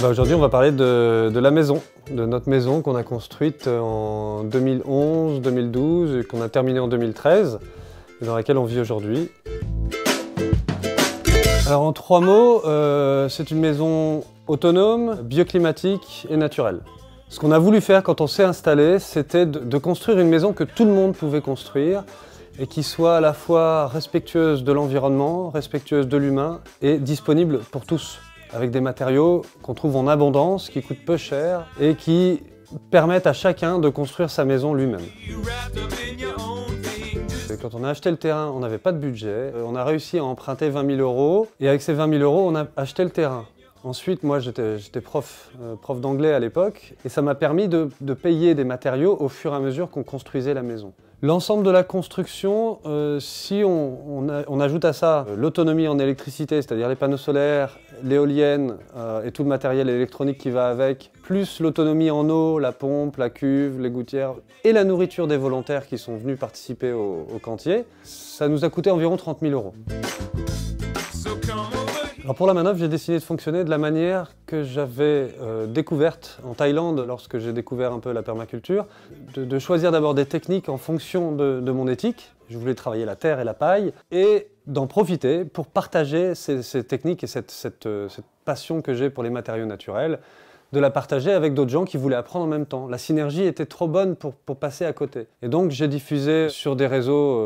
Aujourd'hui, on va parler de la maison, de notre maison qu'on a construite en 2011, 2012 et qu'on a terminée en 2013 et dans laquelle on vit aujourd'hui. Alors en 3 mots, c'est une maison autonome, bioclimatique et naturelle. Ce qu'on a voulu faire quand on s'est installé, c'était de construire une maison que tout le monde pouvait construire et qui soit à la fois respectueuse de l'environnement, respectueuse de l'humain et disponible pour tous, avec des matériaux qu'on trouve en abondance, qui coûtent peu cher et qui permettent à chacun de construire sa maison lui-même. Quand on a acheté le terrain, on n'avait pas de budget. On a réussi à emprunter 20 000 € et avec ces 20 000 €, on a acheté le terrain. Ensuite, moi j'étais prof d'anglais à l'époque et ça m'a permis de payer des matériaux au fur et à mesure qu'on construisait la maison. L'ensemble de la construction, si on ajoute à ça l'autonomie en électricité, c'est-à-dire les panneaux solaires, l'éolienne et tout le matériel électronique qui va avec, plus l'autonomie en eau, la pompe, la cuve, les gouttières et la nourriture des volontaires qui sont venus participer au cantier, ça nous a coûté environ 30 000 €. Alors pour la manœuvre, j'ai décidé de fonctionner de la manière que j'avais découverte en Thaïlande lorsque j'ai découvert un peu la permaculture, de choisir d'abord des techniques en fonction de mon éthique. Je voulais travailler la terre et la paille et d'en profiter pour partager ces techniques et cette passion que j'ai pour les matériaux naturels, de la partager avec d'autres gens qui voulaient apprendre en même temps. La synergie était trop bonne pour passer à côté. Et donc j'ai diffusé sur des réseaux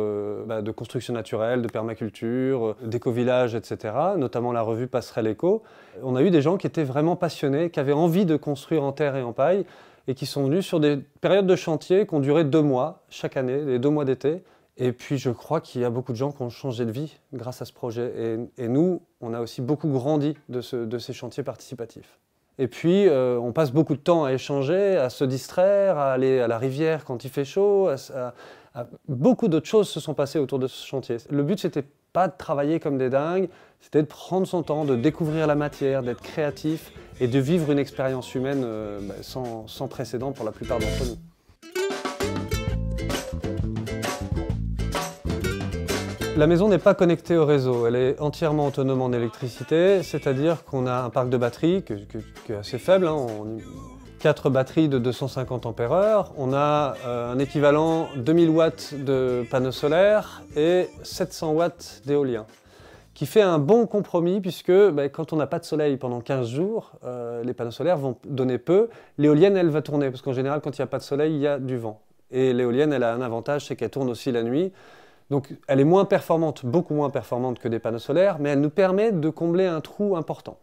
de construction naturelle, de permaculture, d'éco-village, etc., notamment la revue Passerelle Éco. On a eu des gens qui étaient vraiment passionnés, qui avaient envie de construire en terre et en paille, et qui sont venus sur des périodes de chantier qui ont duré 2 mois, chaque année, les 2 mois d'été. Et puis je crois qu'il y a beaucoup de gens qui ont changé de vie grâce à ce projet. Et nous, on a aussi beaucoup grandi de ces chantiers participatifs. Et puis, on passe beaucoup de temps à échanger, à se distraire, à aller à la rivière quand il fait chaud. Beaucoup d'autres choses se sont passées autour de ce chantier. Le but, c'était pas de travailler comme des dingues, c'était de prendre son temps, de découvrir la matière, d'être créatif et de vivre une expérience humaine sans précédent pour la plupart d'entre nous. La maison n'est pas connectée au réseau, elle est entièrement autonome en électricité, c'est-à-dire qu'on a un parc de batteries qui est assez faible, 4 batteries de 250 ampères-heure, on a un équivalent 2000 watts de panneaux solaires et 700 watts d'éolien, qui fait un bon compromis puisque quand on n'a pas de soleil pendant 15 jours, les panneaux solaires vont donner peu, l'éolienne elle va tourner, parce qu'en général quand il n'y a pas de soleil, il y a du vent. Et l'éolienne elle a un avantage, c'est qu'elle tourne aussi la nuit. Donc elle est moins performante, beaucoup moins performante que des panneaux solaires, mais elle nous permet de combler un trou important.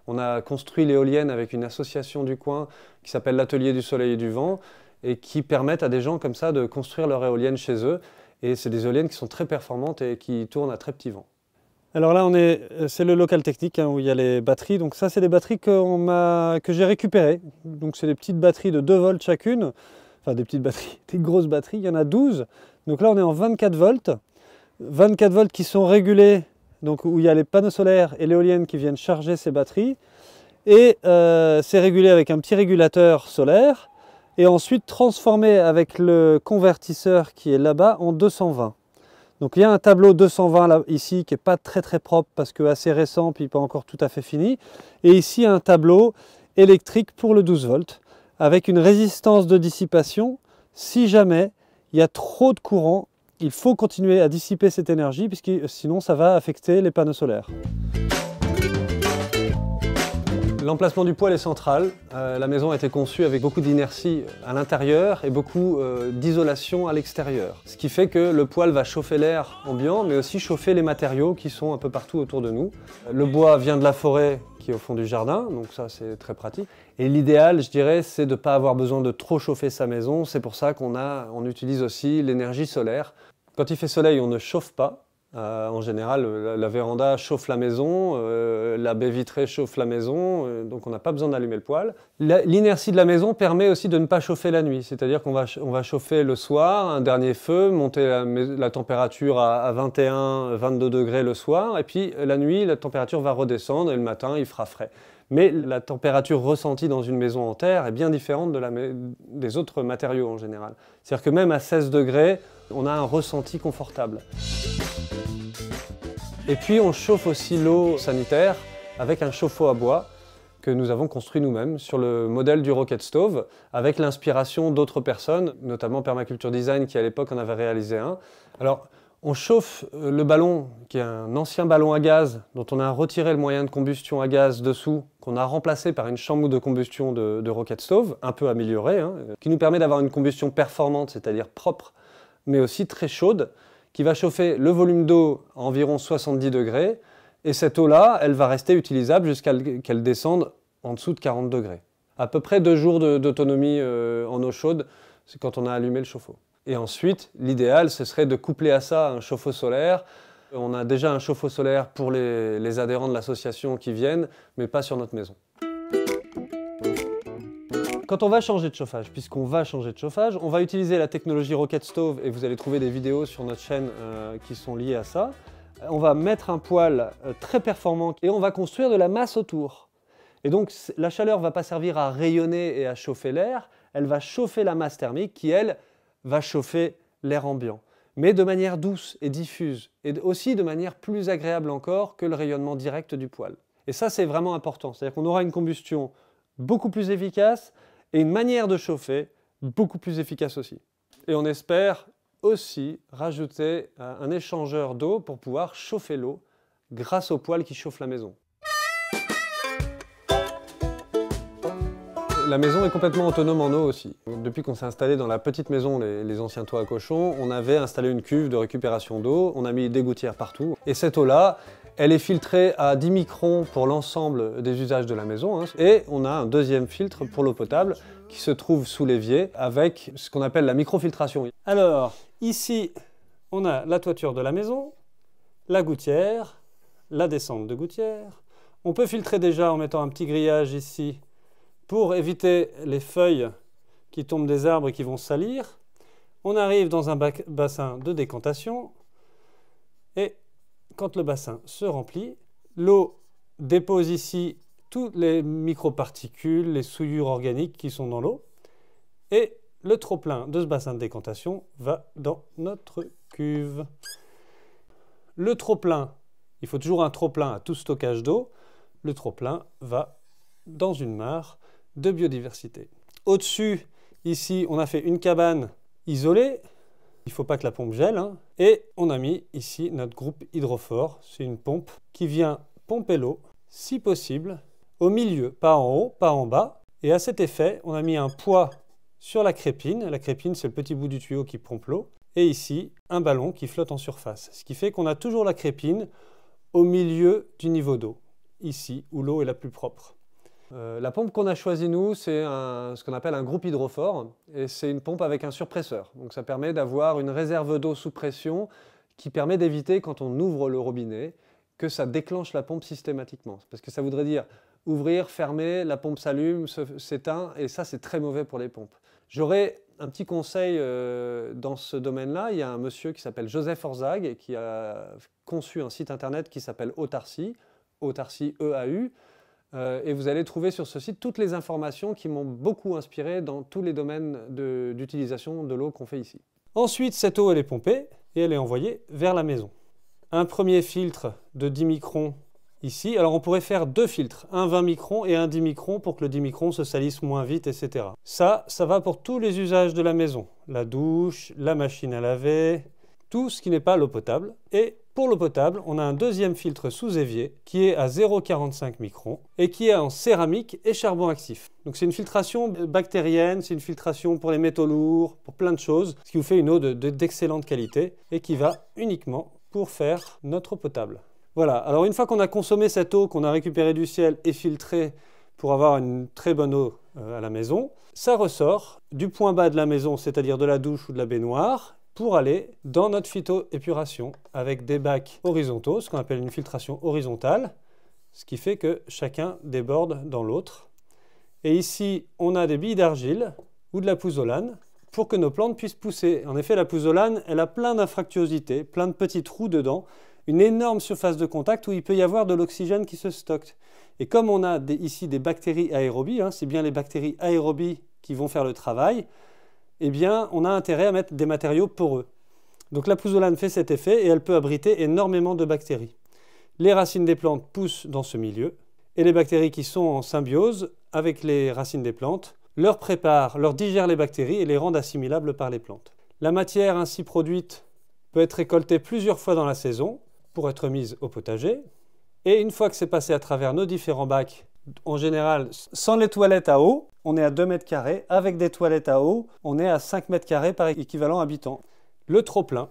On a construit l'éolienne avec une association du coin qui s'appelle l'Atelier du Soleil et du Vent et qui permettent à des gens comme ça de construire leur éolienne chez eux. Et c'est des éoliennes qui sont très performantes et qui tournent à très petit vent. Alors là, c'est le local technique où il y a les batteries. Donc ça, c'est des batteries que j'ai récupérées. Donc c'est des petites batteries de 2 volts chacune. Enfin des petites batteries, des grosses batteries, il y en a 12. Donc là on est en 24 volts. 24 volts qui sont régulés, donc où il y a les panneaux solaires et l'éolienne qui viennent charger ces batteries. Et c'est régulé avec un petit régulateur solaire. Et ensuite transformé avec le convertisseur qui est là-bas en 220. Donc il y a un tableau 220 là, ici qui n'est pas très propre parce que assez récent puis pas encore tout à fait fini. Et ici un tableau électrique pour le 12 volts. Avec une résistance de dissipation, si jamais il y a trop de courant, il faut continuer à dissiper cette énergie, puisque sinon ça va affecter les panneaux solaires. L'emplacement du poêle est central. La maison a été conçue avec beaucoup d'inertie à l'intérieur et beaucoup d'isolation à l'extérieur. Ce qui fait que le poêle va chauffer l'air ambiant, mais aussi chauffer les matériaux qui sont un peu partout autour de nous. Le bois vient de la forêt qui est au fond du jardin, donc ça c'est très pratique. Et l'idéal, je dirais, c'est de ne pas avoir besoin de trop chauffer sa maison. C'est pour ça qu'on utilise aussi l'énergie solaire. Quand il fait soleil, on ne chauffe pas. En général, la véranda chauffe la maison, la baie vitrée chauffe la maison, donc on n'a pas besoin d'allumer le poêle. L'inertie de la maison permet aussi de ne pas chauffer la nuit, c'est-à-dire qu'on va chauffer le soir, un dernier feu, monter la température à 21-22 degrés le soir, et puis la nuit, la température va redescendre et le matin, il fera frais. Mais la température ressentie dans une maison en terre est bien différente des autres matériaux en général. C'est-à-dire que même à 16 degrés, on a un ressenti confortable. Et puis on chauffe aussi l'eau sanitaire avec un chauffe-eau à bois que nous avons construit nous-mêmes sur le modèle du Rocket Stove, avec l'inspiration d'autres personnes, notamment Permaculture Design qui à l'époque en avait réalisé un. Alors, on chauffe le ballon, qui est un ancien ballon à gaz, dont on a retiré le moyen de combustion à gaz dessous, qu'on a remplacé par une chambre de combustion de Rocket Stove, un peu améliorée, hein, qui nous permet d'avoir une combustion performante, c'est-à-dire propre, mais aussi très chaude, qui va chauffer le volume d'eau à environ 70 degrés, et cette eau-là, elle va rester utilisable jusqu'à qu'elle descende en dessous de 40 degrés. À peu près 2 jours d'autonomie en eau chaude, c'est quand on a allumé le chauffe-eau. Et ensuite, l'idéal, ce serait de coupler à ça un chauffe-eau solaire. On a déjà un chauffe-eau solaire pour les adhérents de l'association qui viennent, mais pas sur notre maison. Quand on va changer de chauffage, puisqu'on va changer de chauffage, on va utiliser la technologie Rocket Stove, et vous allez trouver des vidéos sur notre chaîne qui sont liées à ça. On va mettre un poêle très performant et on va construire de la masse autour. Et donc la chaleur ne va pas servir à rayonner et à chauffer l'air, elle va chauffer la masse thermique qui, elle, va chauffer l'air ambiant, mais de manière douce et diffuse, et aussi de manière plus agréable encore que le rayonnement direct du poêle. Et ça, c'est vraiment important, c'est-à-dire qu'on aura une combustion beaucoup plus efficace et une manière de chauffer beaucoup plus efficace aussi. Et on espère aussi rajouter un échangeur d'eau pour pouvoir chauffer l'eau grâce au poêle qui chauffe la maison. La maison est complètement autonome en eau aussi. Depuis qu'on s'est installé dans la petite maison, les anciens toits à cochons, on avait installé une cuve de récupération d'eau, on a mis des gouttières partout. Et cette eau-là, elle est filtrée à 10 microns pour l'ensemble des usages de la maison. Hein. Et on a un deuxième filtre pour l'eau potable qui se trouve sous l'évier avec ce qu'on appelle la microfiltration. Alors, ici, on a la toiture de la maison, la gouttière, la descente de gouttière. On peut filtrer déjà en mettant un petit grillage ici pour éviter les feuilles qui tombent des arbres et qui vont salir. On arrive dans un bassin de décantation et quand le bassin se remplit, l'eau dépose ici toutes les microparticules, les souillures organiques qui sont dans l'eau et le trop-plein de ce bassin de décantation va dans notre cuve. Le trop-plein, il faut toujours un trop-plein à tout stockage d'eau, le trop-plein va dans une mare de biodiversité. Au-dessus, ici, on a fait une cabane isolée. Il ne faut pas que la pompe gèle. Hein. Et on a mis ici notre groupe hydrophore. C'est une pompe qui vient pomper l'eau, si possible, au milieu, pas en haut, pas en bas. Et à cet effet, on a mis un poids sur la crépine. La crépine, c'est le petit bout du tuyau qui pompe l'eau. Et ici, un ballon qui flotte en surface. Ce qui fait qu'on a toujours la crépine au milieu du niveau d'eau, ici, où l'eau est la plus propre. La pompe qu'on a choisie nous, c'est ce qu'on appelle un groupe hydrophore et c'est une pompe avec un surpresseur. Donc ça permet d'avoir une réserve d'eau sous pression qui permet d'éviter quand on ouvre le robinet que ça déclenche la pompe systématiquement. Parce que ça voudrait dire ouvrir, fermer, la pompe s'allume, s'éteint et ça c'est très mauvais pour les pompes. J'aurais un petit conseil dans ce domaine-là. Il y a un monsieur qui s'appelle Joseph Orzag qui a conçu un site internet qui s'appelle Autarcie, Autarcie EAU. Et vous allez trouver sur ce site toutes les informations qui m'ont beaucoup inspiré dans tous les domaines d'utilisation de l'eau qu'on fait ici. Ensuite, cette eau elle est pompée et elle est envoyée vers la maison. Un premier filtre de 10 microns ici. Alors on pourrait faire 2 filtres, un 20 microns et un 10 microns pour que le 10 microns se salisse moins vite, etc. Ça va pour tous les usages de la maison. La douche, la machine à laver, tout ce qui n'est pas l'eau potable. Et pour l'eau potable, on a un deuxième filtre sous évier qui est à 0,45 microns et qui est en céramique et charbon actif. Donc c'est une filtration bactérienne, c'est une filtration pour les métaux lourds, pour plein de choses, ce qui vous fait une eau d'excellente qualité et qui va uniquement pour faire notre eau potable. Voilà, alors une fois qu'on a consommé cette eau qu'on a récupérée du ciel et filtrée pour avoir une très bonne eau à la maison, ça ressort du point bas de la maison, c'est-à-dire de la douche ou de la baignoire, pour aller dans notre phytoépuration avec des bacs horizontaux, ce qu'on appelle une filtration horizontale, ce qui fait que chacun déborde dans l'autre. Et ici, on a des billes d'argile ou de la pouzzolane pour que nos plantes puissent pousser. En effet, la pouzzolane, elle a plein d'infractuosités, plein de petits trous dedans, une énorme surface de contact où il peut y avoir de l'oxygène qui se stocke. Et comme on a ici des bactéries aérobies, hein, c'est bien les bactéries aérobies qui vont faire le travail, eh bien, on a intérêt à mettre des matériaux poreux. Donc la pouzzolane fait cet effet et elle peut abriter énormément de bactéries. Les racines des plantes poussent dans ce milieu et les bactéries qui sont en symbiose avec les racines des plantes leur préparent, leur digèrent les bactéries et les rendent assimilables par les plantes. La matière ainsi produite peut être récoltée plusieurs fois dans la saison pour être mise au potager. Et une fois que c'est passé à travers nos différents bacs, en général, sans les toilettes à eau, on est à 2 mètres carrés. Avec des toilettes à eau, on est à 5 mètres carrés par équivalent habitant. Le trop-plein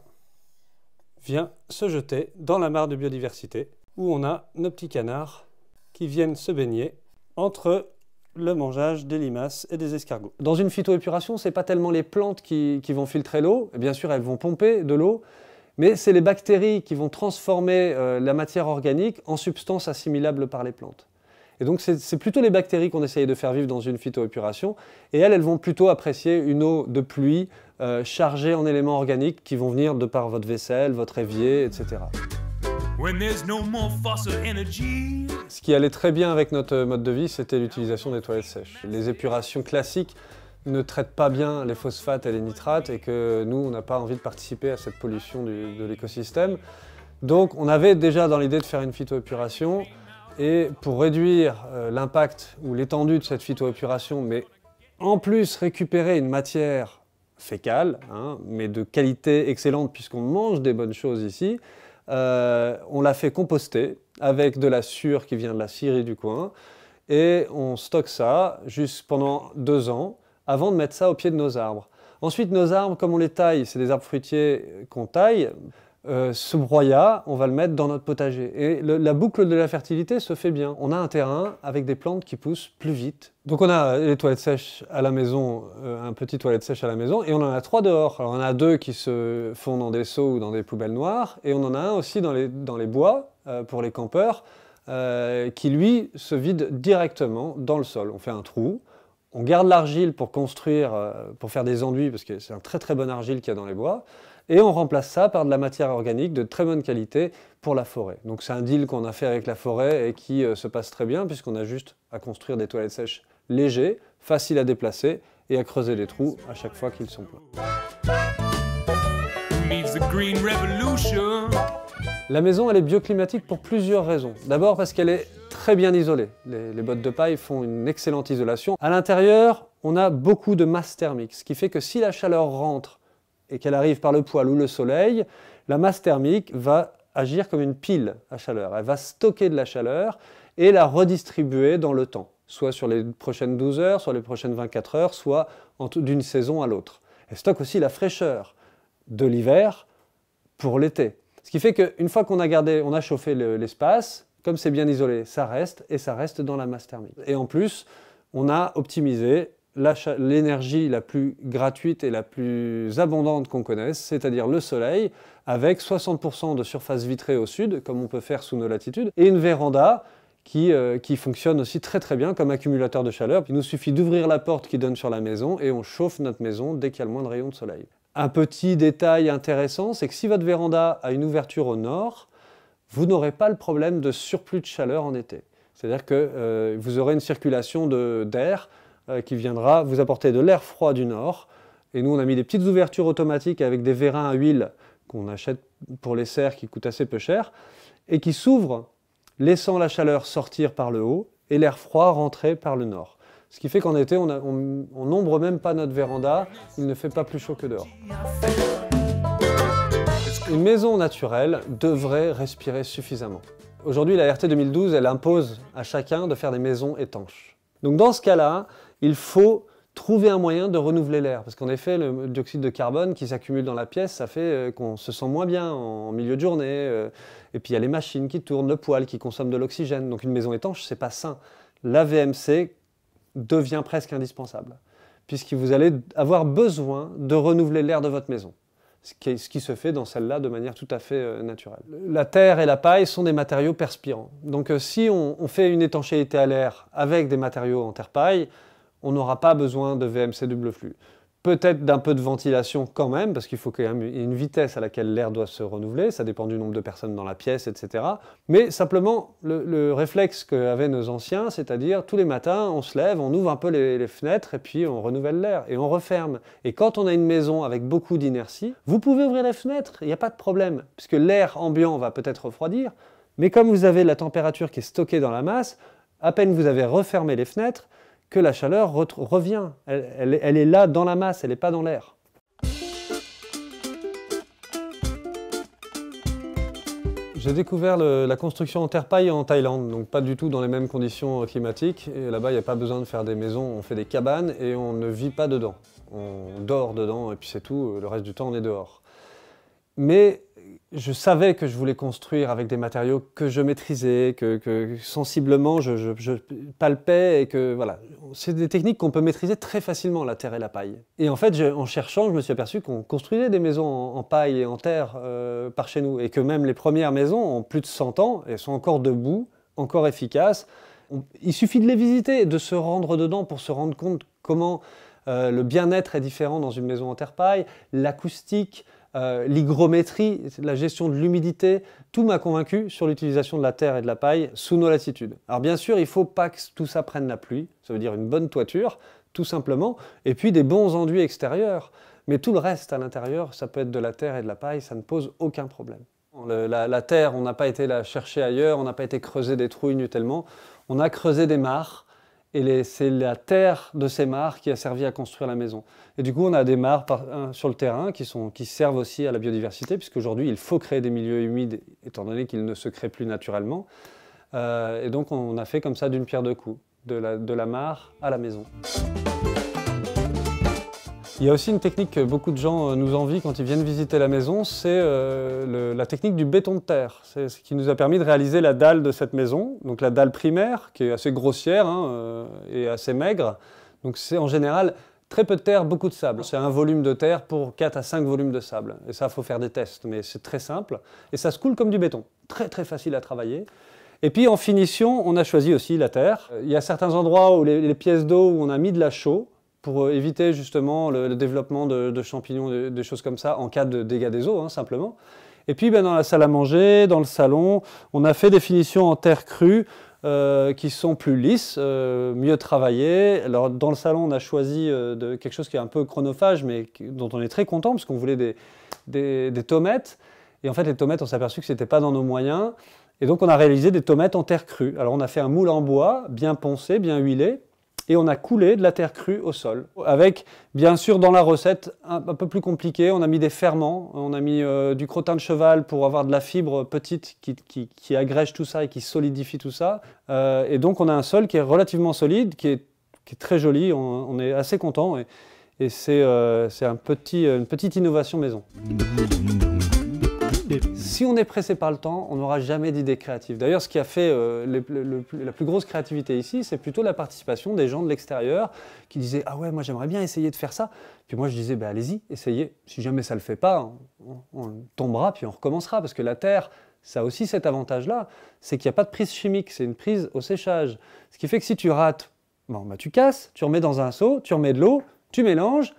vient se jeter dans la mare de biodiversité où on a nos petits canards qui viennent se baigner entre le mangeage des limaces et des escargots. Dans une phytoépuration, ce n'est pas tellement les plantes qui vont filtrer l'eau. Bien sûr, elles vont pomper de l'eau, mais c'est les bactéries qui vont transformer la matière organique en substances assimilables par les plantes. Et donc, c'est plutôt les bactéries qu'on essaye de faire vivre dans une phytoépuration. Et elles vont plutôt apprécier une eau de pluie chargée en éléments organiques qui vont venir de par votre vaisselle, votre évier, etc. Ce qui allait très bien avec notre mode de vie, c'était l'utilisation des toilettes sèches. Les épurations classiques ne traitent pas bien les phosphates et les nitrates et que nous, on n'a pas envie de participer à cette pollution de l'écosystème. Donc, on avait déjà dans l'idée de faire une phytoépuration. Et pour réduire l'impact ou l'étendue de cette phytoépuration, mais en plus récupérer une matière fécale, mais de qualité excellente puisqu'on mange des bonnes choses ici, on l'a fait composter avec de la sûre qui vient de la scierie du coin et on stocke ça juste pendant 2 ans avant de mettre ça au pied de nos arbres. Ensuite, nos arbres, comme on les taille, c'est des arbres fruitiers qu'on taille, ce broyat, on va le mettre dans notre potager. Et la boucle de la fertilité se fait bien. On a un terrain avec des plantes qui poussent plus vite. Donc on a les toilettes sèches à la maison, un petit toilette sèche à la maison, et on en a 3 dehors. Alors on en a 2 qui se font dans des seaux ou dans des poubelles noires, et on en a un aussi dans les bois, pour les campeurs, qui lui se vide directement dans le sol. On fait un trou, on garde l'argile pour construire, pour faire des enduits, parce que c'est un très très bon argile qu'il y a dans les bois, et on remplace ça par de la matière organique de très bonne qualité pour la forêt. Donc c'est un deal qu'on a fait avec la forêt et qui se passe très bien puisqu'on a juste à construire des toilettes sèches légers, faciles à déplacer et à creuser des trous à chaque fois qu'ils sont pleins. La maison, elle est bioclimatique pour plusieurs raisons. D'abord parce qu'elle est très bien isolée. Les bottes de paille font une excellente isolation. À l'intérieur, on a beaucoup de masse thermique, ce qui fait que si la chaleur rentre et qu'elle arrive par le poêle ou le soleil, la masse thermique va agir comme une pile à chaleur. Elle va stocker de la chaleur et la redistribuer dans le temps, soit sur les prochaines 12 heures, soit les prochaines 24 heures, soit d'une saison à l'autre. Elle stocke aussi la fraîcheur de l'hiver pour l'été. Ce qui fait qu'une fois qu'on a chauffé l'espace, comme c'est bien isolé, ça reste et ça reste dans la masse thermique. Et en plus, on a optimisé l'énergie la plus gratuite et la plus abondante qu'on connaisse, c'est-à-dire le soleil, avec 60% de surface vitrée au sud, comme on peut faire sous nos latitudes, et une véranda qui fonctionne aussi très très bien comme accumulateur de chaleur. Il nous suffit d'ouvrir la porte qui donne sur la maison et on chauffe notre maison dès qu'il y a le moins de rayons de soleil. Un petit détail intéressant, c'est que si votre véranda a une ouverture au nord, vous n'aurez pas le problème de surplus de chaleur en été. C'est-à-dire que vous aurez une circulation d'air qui viendra vous apporter de l'air froid du nord. Et nous, on a mis des petites ouvertures automatiques avec des vérins à huile qu'on achète pour les serres qui coûtent assez peu cher et qui s'ouvrent, laissant la chaleur sortir par le haut et l'air froid rentrer par le nord. Ce qui fait qu'en été, on n'ombre même pas notre véranda, il ne fait pas plus chaud que dehors. Une maison naturelle devrait respirer suffisamment. Aujourd'hui, la RT 2012, elle impose à chacun de faire des maisons étanches. Donc dans ce cas-là, il faut trouver un moyen de renouveler l'air. Parce qu'en effet, le dioxyde de carbone qui s'accumule dans la pièce, ça fait qu'on se sent moins bien en milieu de journée. Et puis il y a les machines qui tournent, le poêle qui consomme de l'oxygène. Donc une maison étanche, c'est pas sain. La VMC devient presque indispensable, puisque vous allez avoir besoin de renouveler l'air de votre maison. Ce qui se fait dans celle-là de manière tout à fait naturelle. La terre et la paille sont des matériaux perspirants. Donc si on fait une étanchéité à l'air avec des matériaux en terre-paille, on n'aura pas besoin de VMC double flux. Peut-être d'un peu de ventilation quand même, parce qu'il faut quand même une vitesse à laquelle l'air doit se renouveler, ça dépend du nombre de personnes dans la pièce, etc. Mais simplement, le réflexe qu'avaient nos anciens, c'est-à-dire tous les matins, on se lève, on ouvre un peu les fenêtres et puis on renouvelle l'air et on referme. Et quand on a une maison avec beaucoup d'inertie, vous pouvez ouvrir les fenêtres, il n'y a pas de problème, puisque l'air ambiant va peut-être refroidir, mais comme vous avez la température qui est stockée dans la masse, À peine vous avez refermé les fenêtres, que la chaleur revient. Elle est là dans la masse, elle n'est pas dans l'air. J'ai découvert la construction en terre-paille en Thaïlande, donc pas du tout dans les mêmes conditions climatiques. Et là-bas, il n'y a pas besoin de faire des maisons, on fait des cabanes et on ne vit pas dedans. On dort dedans et puis c'est tout, le reste du temps on est dehors. Mais je savais que je voulais construire avec des matériaux que je maîtrisais, que sensiblement je palpais et que voilà. C'est des techniques qu'on peut maîtriser très facilement, la terre et la paille. Et en fait, en cherchant, je me suis aperçu qu'on construisait des maisons en paille et en terre par chez nous. Et que même les premières maisons ont plus de 100 ans et sont encore debout, encore efficaces. Il suffit de les visiter et de se rendre dedans pour se rendre compte comment le bien-être est différent dans une maison en terre-paille, l'acoustique, l'hygrométrie, la gestion de l'humidité, tout m'a convaincu sur l'utilisation de la terre et de la paille sous nos latitudes. Alors bien sûr, il ne faut pas que tout ça prenne la pluie, ça veut dire une bonne toiture, tout simplement, et puis des bons enduits extérieurs. Mais tout le reste à l'intérieur, ça peut être de la terre et de la paille, ça ne pose aucun problème. La terre, on n'a pas été la chercher ailleurs, on n'a pas été creuser des trous inutilement, on a creusé des mares, et c'est la terre de ces mares qui a servi à construire la maison. Et du coup, on a des mares sur le terrain qui servent aussi à la biodiversité, puisqu'aujourd'hui, il faut créer des milieux humides, étant donné qu'ils ne se créent plus naturellement. Et donc, on a fait comme ça d'une pierre deux coups, de la mare à la maison. Il y a aussi une technique que beaucoup de gens nous envient quand ils viennent visiter la maison, c'est la technique du béton de terre. C'est ce qui nous a permis de réaliser la dalle de cette maison, donc la dalle primaire, qui est assez grossière et assez maigre. Donc c'est en général très peu de terre, beaucoup de sable. C'est un volume de terre pour 4 à 5 volumes de sable. Et ça, il faut faire des tests, mais c'est très simple. Et ça se coule comme du béton. Très très facile à travailler. Et puis en finition, on a choisi aussi la terre. Il y a certains endroits où les pièces d'eau où on a mis de la chaux, pour éviter justement le développement de champignons, des choses comme ça, en cas de dégâts des eaux, simplement. Et puis dans la salle à manger, dans le salon, on a fait des finitions en terre crue qui sont plus lisses, mieux travaillées. Alors dans le salon, on a choisi quelque chose qui est un peu chronophage, mais dont on est très content, parce qu'on voulait des tomates. Et en fait, les tomates, on s'est aperçu que ce n'était pas dans nos moyens. Et donc on a réalisé des tomates en terre crue. Alors on a fait un moule en bois, bien poncé, bien huilé. Et on a coulé de la terre crue au sol. Avec, bien sûr, dans la recette, un peu plus compliqué, on a mis des ferments, on a mis du crottin de cheval pour avoir de la fibre petite qui agrège tout ça et qui solidifie tout ça. Et donc on a un sol qui est relativement solide, qui est très joli, on est assez content et c'est une petite innovation maison. Si on est pressé par le temps, on n'aura jamais d'idées créatives. D'ailleurs, ce qui a fait la plus grosse créativité ici, c'est plutôt la participation des gens de l'extérieur qui disaient « Ah ouais, moi j'aimerais bien essayer de faire ça ». Puis moi je disais bah, « Allez-y, essayez. Si jamais ça ne le fait pas, on tombera puis on recommencera. » Parce que la terre, ça a aussi cet avantage-là, c'est qu'il n'y a pas de prise chimique, c'est une prise au séchage. Ce qui fait que si tu rates, bon, bah, tu casses, tu remets dans un seau, tu remets de l'eau, tu mélanges,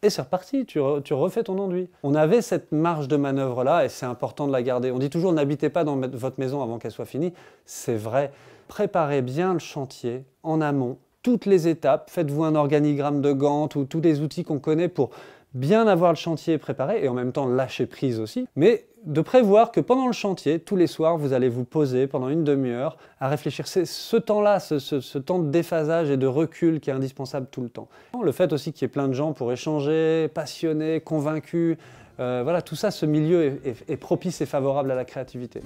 et c'est reparti, tu refais ton enduit. On avait cette marge de manœuvre-là et c'est important de la garder. On dit toujours n'habitez pas dans votre maison avant qu'elle soit finie. C'est vrai. Préparez bien le chantier en amont, toutes les étapes. Faites-vous un organigramme de Gantt ou tous les outils qu'on connaît pour bien avoir le chantier préparé et en même temps lâcher prise aussi. Mais de prévoir que pendant le chantier, tous les soirs, vous allez vous poser pendant une demi-heure à réfléchir. C'est ce temps-là, ce temps de déphasage et de recul qui est indispensable tout le temps. Le fait aussi qu'il y ait plein de gens pour échanger, passionnés, convaincus, voilà, tout ça, ce milieu est propice et favorable à la créativité.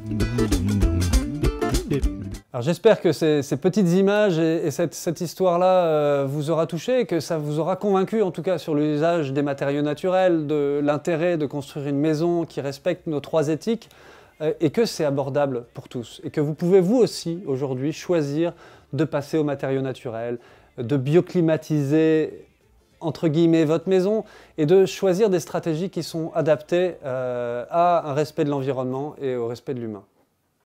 Alors j'espère que ces petites images et cette histoire-là vous aura touché et que ça vous aura convaincu en tout cas sur l'usage des matériaux naturels, de l'intérêt de construire une maison qui respecte nos 3 éthiques et que c'est abordable pour tous. Et que vous pouvez vous aussi aujourd'hui choisir de passer aux matériaux naturels, de bioclimatiser entre guillemets votre maison et de choisir des stratégies qui sont adaptées à un respect de l'environnement et au respect de l'humain.